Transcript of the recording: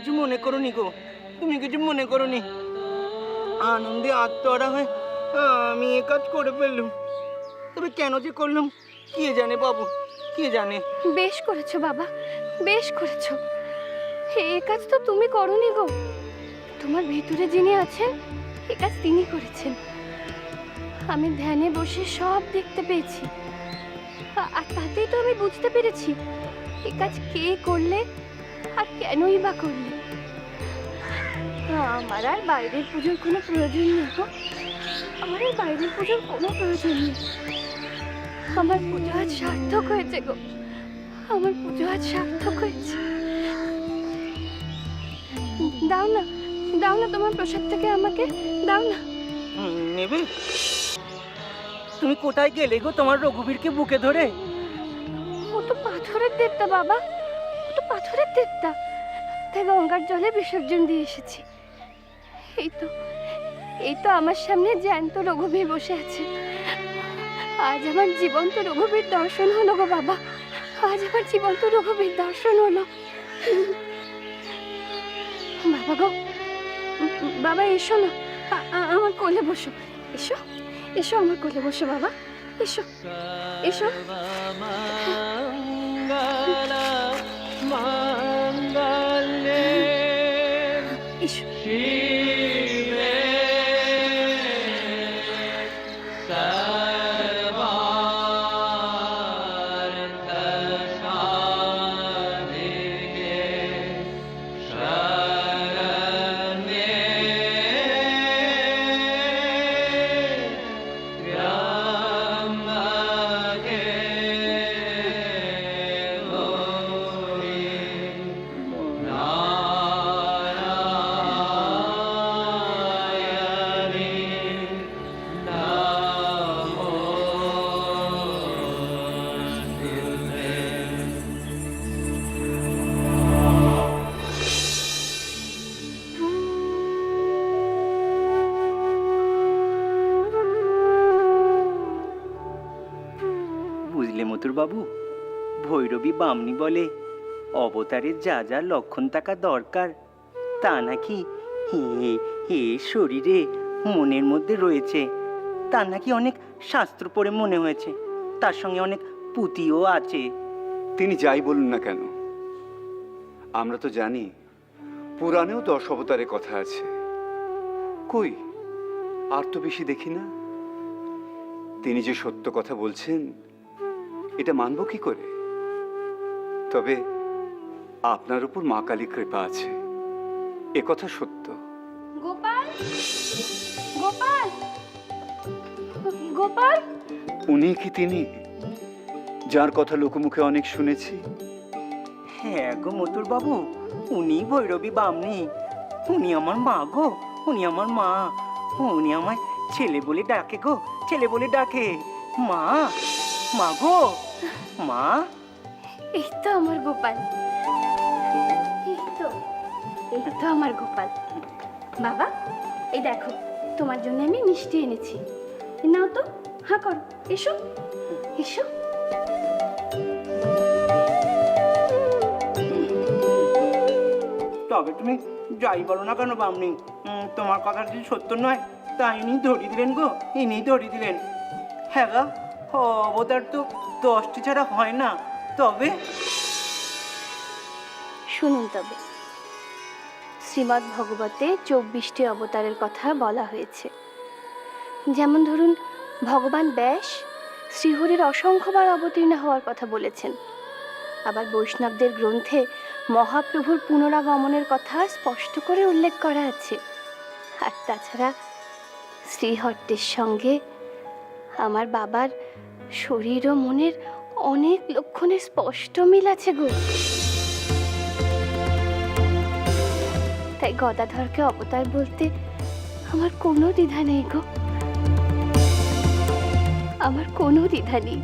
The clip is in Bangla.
কিছু মনে করোনি গো, তুমি কিছু মনে করোনি। আনন্দে আত্মহারা হয়ে আমি এ কাজ করে ফেললুম। তবে কেন যে করলাম কে জানে বাবু, কে জানে। বেশ করেছো বাবা, বেশ করেছো। এ কাজ তো তুমি করোনি গো, তোমার ভিতরে যিনি আছেন এ কাজ তিনি করেছেন। আমি ধ্যানে বসে সব দেখতে পেয়েছি, আর তাতেই তো আমি বুঝতে পেরেছি এ কাজ কে করলে আর কেনই বা করলে। আমার আর বাইরের পুজোর কোনো প্রয়োজন নেই গো, আমার আর বাইরের পুজোর কোনো প্রয়োজন নেই। আমার পুজো আজ সার্থক হয়েছে গো, আমার পুজো আজ সার্থক হয়েছে। দাও না, দাও না তোমার প্রসাদ থেকে আমাকে, দাও না। নেবে? তুমি কোথায় গেলে গো তোমার রঘুবীরকে বুকে ধরে? ও তো পাথরের দেবতা বাবা, ও তো পাথরের দেবতা, তাই গঙ্গার জলে বিসর্জন দিয়ে এসেছি। এই তো আমার সামনে জ্যান্ত রঘুবীর বসে আছে। আজ আমার জীবন্ত রঘুবীর দর্শন হলো গো বাবা, আজ আমার জীবন্ত রঘুবীর দর্শন হলো। বাবা গো, বাবা এসো না, আমার কোলে বসো, এসো এসো আমার কোলে বসো বাবা, এসো এসো। এসো। বুঝলে মথুর বাবু, ভৈরবী বামনি বলে অবতারের যা যা লক্ষণ থাকা দরকার তা নাকি এ শরীরে মনের মধ্যে রয়েছে। তার নাকি অনেক শাস্ত্র পড়ে মনে হয়েছে, তার সঙ্গে অনেক পুঁথিও আছে। তিনি যাই বলুন না কেন, আমরা তো জানি পুরাণেও 10 অবতারের কথা আছে। কই আর তো বেশি দেখি না। তিনি যে সত্য কথা বলছেন এটা মানব কি করে? তবে আপনার উপর মা কালীর কৃপা আছে, এ কথা সত্য। গোপাল, গোপাল, গোপাল। উনি কি তিনি যার কথা লোকমুখে অনেক শুনেছি? হ্যাঁ গো মথুর বাবু, উনি ভৈরবী বামনি, উনি আমার মা গো, উনি আমার মা। উনি আমায় ছেলে বলে ডাকে গো, ছেলে বলে ডাকে। মা, মা গো, মা। এই তো আমার গোপাল, এই তো আমার গোপাল। বাবা এই দেখো, তোমার জন্য আমি মিষ্টি এনেছি, নাও তো, হ্যাঁ করো, এসো এসো। তবে তুমি যাই বলো না কেন বামনি, তোমার কথা যদি সত্য নয় তা ইনি ধরিয়ে দিলেন গো, ইনি ধরিয়ে দিলেন। হ্যাঁ গা, অবতার তো 10টি ছাড়া হয় না। তবে শুনুন, তবে শ্রীমদ্ ভগবতে 24টি অবতারের কথা বলা হয়েছে। যেমন ধরুন, ভগবান ব্যাস শ্রীহরির অসংখ্যবার অবতীর্ণ হওয়ার কথা বলেছেন। আবার বৈষ্ণবদের গ্রন্থে মহাপ্রভুর পুনরাগমনের কথা স্পষ্ট করে উল্লেখ করা আছে। আর তাছাড়া শ্রীহট্টের সঙ্গে আমার বাবার শরীর ও মনের অনেক লক্ষণের স্পষ্ট মিল আছে গো। তাই গদাধরকে অবতার বলতে আমার কোনো দ্বিধা নেই গো, আমার কোনো দ্বিধা নেই।